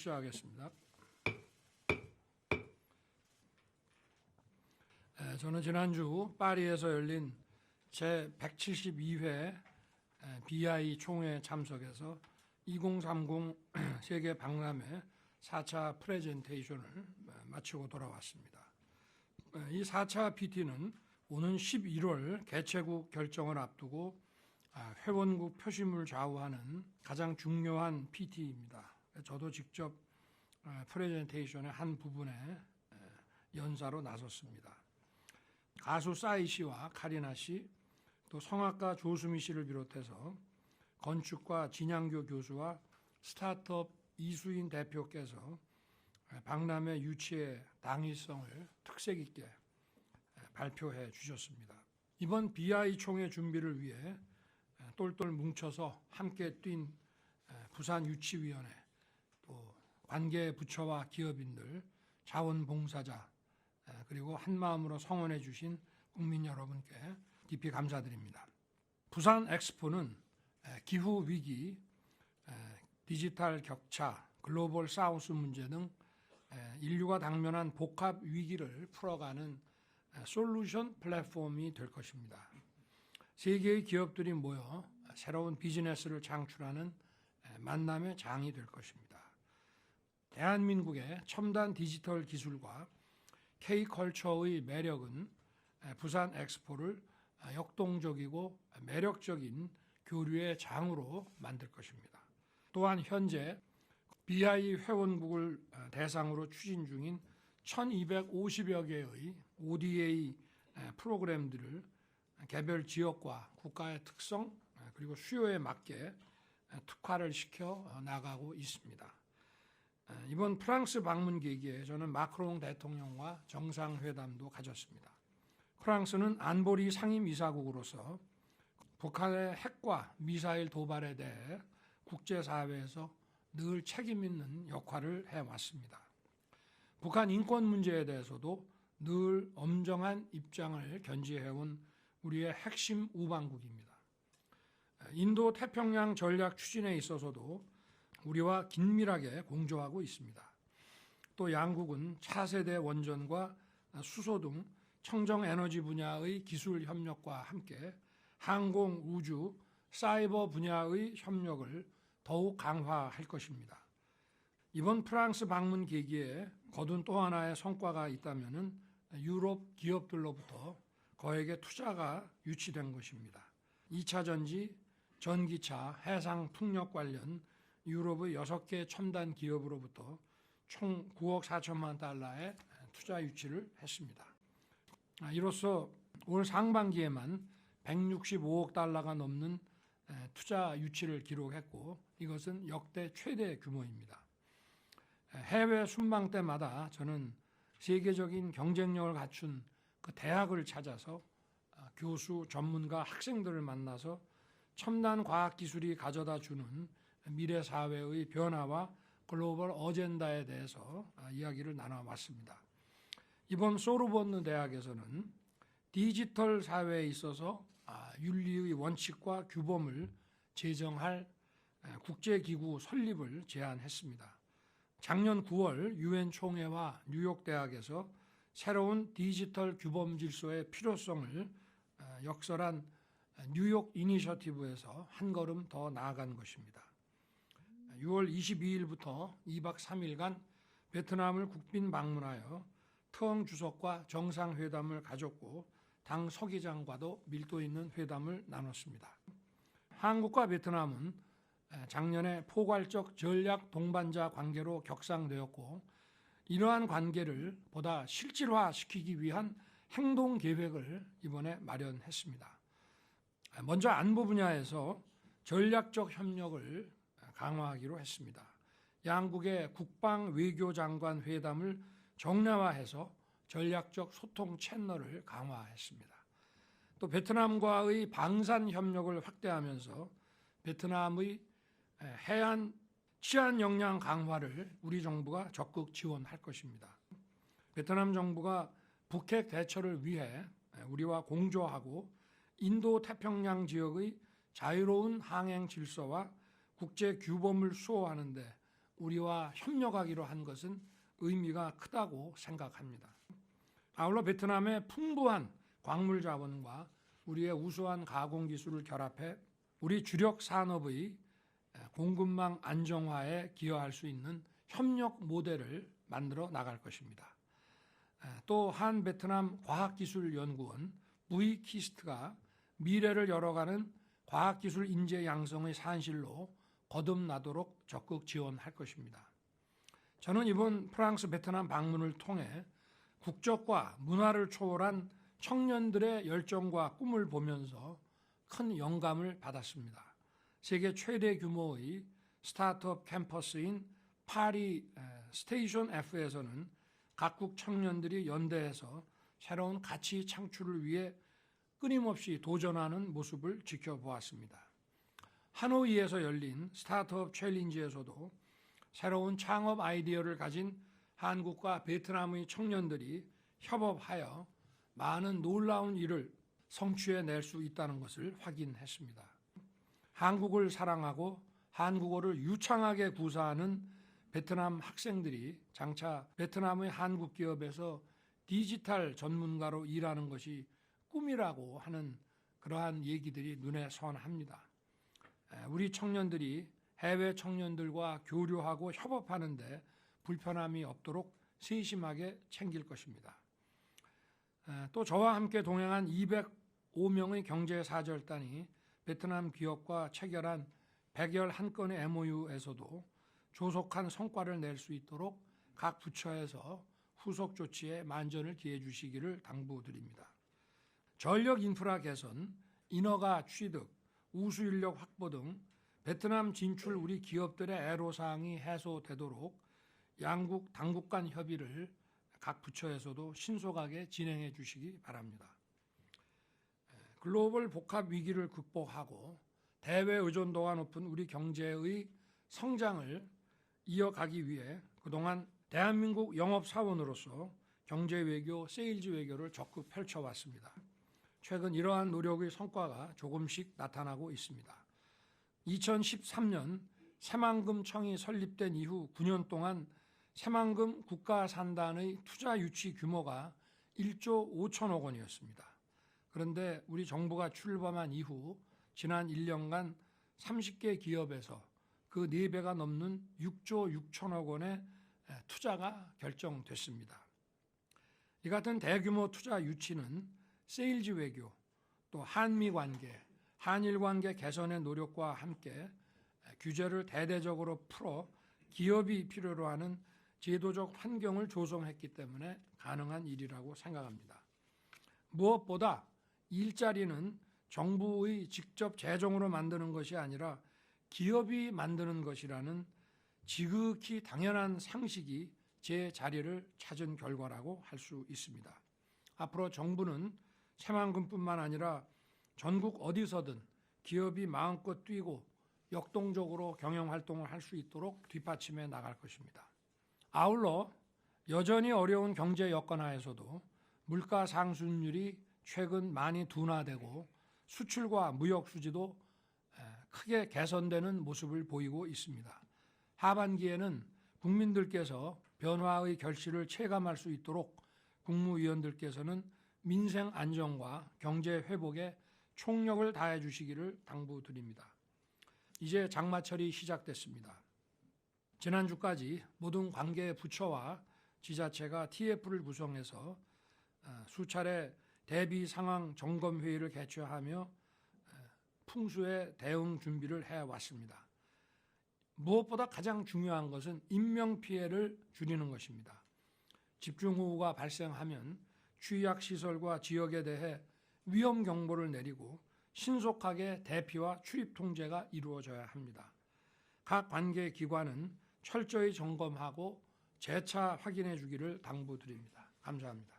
시작하겠습니다. 저는 지난주 파리에서 열린 제172회 BI 총회 참석해서 2030 세계 박람회 4차 프레젠테이션을 마치고 돌아왔습니다. 이 4차 PT는 오는 11월 개최국 결정을 앞두고 회원국 표심을 좌우하는 가장 중요한 PT입니다. 저도 직접 프레젠테이션의 한 부분에 연사로 나섰습니다. 가수 싸이 씨와 카리나 씨, 또 성악가 조수미 씨를 비롯해서 건축가 진양교 교수와 스타트업 이수인 대표께서 박람회 유치의 당위성을 특색 있게 발표해 주셨습니다. 이번 BI 총회 준비를 위해 똘똘 뭉쳐서 함께 뛴 부산유치위원회, 또 관계 부처와 기업인들, 자원봉사자, 그리고 한마음으로 성원해 주신 국민 여러분께 깊이 감사드립니다. 부산 엑스포는 기후위기, 디지털 격차, 글로벌 사우스 문제 등 인류가 당면한 복합 위기를 풀어가는 솔루션 플랫폼이 될 것입니다. 세계의 기업들이 모여 새로운 비즈니스를 창출하는 만남의 장이 될 것입니다. 대한민국의 첨단 디지털 기술과 K컬처의 매력은 부산 엑스포를 역동적이고 매력적인 교류의 장으로 만들 것입니다. 또한 현재 BI 회원국을 대상으로 추진 중인 1250여 개의 ODA 프로그램들을 개별 지역과 국가의 특성 그리고 수요에 맞게 특화를 시켜 나가고 있습니다. 이번 프랑스 방문 계기에 저는 마크롱 대통령과 정상회담도 가졌습니다. 프랑스는 안보리 상임이사국으로서 북한의 핵과 미사일 도발에 대해 국제사회에서 늘 책임 있는 역할을 해왔습니다. 북한 인권 문제에 대해서도 늘 엄정한 입장을 견지해온 우리의 핵심 우방국입니다. 인도 태평양 전략 추진에 있어서도 우리와 긴밀하게 공조하고 있습니다. 또 양국은 차세대 원전과 수소 등 청정에너지 분야의 기술 협력과 함께 항공, 우주, 사이버 분야의 협력을 더욱 강화할 것입니다. 이번 프랑스 방문 계기에 거둔 또 하나의 성과가 있다면 유럽 기업들로부터 거액의 투자가 유치된 것입니다. 2차 전지, 전기차, 해상 풍력 관련 유럽의 6개 첨단 기업으로부터 총 9억 4천만 달러의 투자 유치를 했습니다. 이로써 올 상반기에만 165억 달러가 넘는 투자 유치를 기록했고 이것은 역대 최대 규모입니다. 해외 순방 때마다 저는 세계적인 경쟁력을 갖춘 그 대학을 찾아서 교수, 전문가, 학생들을 만나서 첨단 과학기술이 가져다 주는 미래 사회의 변화와 글로벌 어젠다에 대해서 이야기를 나눠왔습니다. 이번 소르본느 대학에서는 디지털 사회에 있어서 윤리의 원칙과 규범을 제정할 국제기구 설립을 제안했습니다. 작년 9월 유엔 총회와 뉴욕 대학에서 새로운 디지털 규범 질서의 필요성을 역설한 뉴욕 이니셔티브에서 한 걸음 더 나아간 것입니다. 6월 22일부터 2박 3일간 베트남을 국빈 방문하여 트엉 주석과 정상회담을 가졌고 당 서기장과도 밀도 있는 회담을 나눴습니다. 한국과 베트남은 작년에 포괄적 전략 동반자 관계로 격상되었고 이러한 관계를 보다 실질화시키기 위한 행동 계획을 이번에 마련했습니다. 먼저 안보 분야에서 전략적 협력을 강화하기로 했습니다. 양국의 국방 외교장관 회담을 정례화해서 전략적 소통 채널을 강화했습니다. 또 베트남과의 방산 협력을 확대하면서 베트남의 해안 치안 역량 강화를 우리 정부가 적극 지원할 것입니다. 베트남 정부가 북핵 대처를 위해 우리와 공조하고 인도 태평양 지역의 자유로운 항행 질서와 국제 규범을 수호하는 데 우리와 협력하기로 한 것은 의미가 크다고 생각합니다. 아울러 베트남의 풍부한 광물 자원과 우리의 우수한 가공 기술을 결합해 우리 주력 산업의 공급망 안정화에 기여할 수 있는 협력 모델을 만들어 나갈 것입니다. 또 한 베트남 과학기술연구원 VKIST가 미래를 열어가는 과학기술 인재 양성의 산실로 거듭나도록 적극 지원할 것입니다. 저는 이번 프랑스 베트남 방문을 통해 국적과 문화를 초월한 청년들의 열정과 꿈을 보면서 큰 영감을 받았습니다. 세계 최대 규모의 스타트업 캠퍼스인 파리 스테이션 F에서는 각국 청년들이 연대해서 새로운 가치 창출을 위해 끊임없이 도전하는 모습을 지켜보았습니다. 하노이에서 열린 스타트업 챌린지에서도 새로운 창업 아이디어를 가진 한국과 베트남의 청년들이 협업하여 많은 놀라운 일을 성취해낼 수 있다는 것을 확인했습니다. 한국을 사랑하고 한국어를 유창하게 구사하는 베트남 학생들이 장차 베트남의 한국 기업에서 디지털 전문가로 일하는 것이 꿈이라고 하는 그러한 얘기들이 눈에 선합니다. 우리 청년들이 해외 청년들과 교류하고 협업하는데 불편함이 없도록 세심하게 챙길 것입니다. 또 저와 함께 동행한 205명의 경제사절단이 베트남 기업과 체결한 111건의 MOU에서도 조속한 성과를 낼 수 있도록 각 부처에서 후속 조치에 만전을 기해 주시기를 당부드립니다. 전력 인프라 개선, 인허가 취득, 우수 인력 확보 등 베트남 진출 우리 기업들의 애로사항이 해소되도록 양국 당국 간 협의를 각 부처에서도 신속하게 진행해 주시기 바랍니다. 글로벌 복합 위기를 극복하고 대외 의존도가 높은 우리 경제의 성장을 이어가기 위해 그동안 대한민국 영업사원으로서 경제외교, 세일즈 외교를 적극 펼쳐왔습니다. 최근 이러한 노력의 성과가 조금씩 나타나고 있습니다. 2013년 새만금청이 설립된 이후 9년 동안 새만금 국가산단의 투자 유치 규모가 1조 5천억 원이었습니다. 그런데 우리 정부가 출범한 이후 지난 1년간 30개 기업에서 그 4배가 넘는 6조 6천억 원의 투자가 결정됐습니다. 이 같은 대규모 투자 유치는 세일즈 외교, 또 한미 관계, 한일 관계 개선의 노력과 함께 규제를 대대적으로 풀어 기업이 필요로 하는 제도적 환경을 조성했기 때문에 가능한 일이라고 생각합니다. 무엇보다 일자리는 정부의 직접 재정으로 만드는 것이 아니라 기업이 만드는 것이라는 지극히 당연한 상식이 제 자리를 찾은 결과라고 할 수 있습니다. 앞으로 정부는 새만금뿐만 아니라 전국 어디서든 기업이 마음껏 뛰고 역동적으로 경영활동을 할 수 있도록 뒷받침해 나갈 것입니다. 아울러 여전히 어려운 경제 여건 하에서도 물가 상승률이 최근 많이 둔화되고 수출과 무역 수지도 크게 개선되는 모습을 보이고 있습니다. 하반기에는 국민들께서 변화의 결실을 체감할 수 있도록 국무위원들께서는 민생 안정과 경제 회복에 총력을 다해 주시기를 당부드립니다. 이제 장마철이 시작됐습니다. 지난주까지 모든 관계 부처와 지자체가 TF를 구성해서 수차례 대비 상황 점검 회의를 개최하며 풍수의 대응 준비를 해왔습니다. 무엇보다 가장 중요한 것은 인명피해를 줄이는 것입니다. 집중호우가 발생하면 취약시설과 지역에 대해 위험 경보를 내리고 신속하게 대피와 출입 통제가 이루어져야 합니다. 각 관계 기관은 철저히 점검하고 재차 확인해 주기를 당부드립니다. 감사합니다.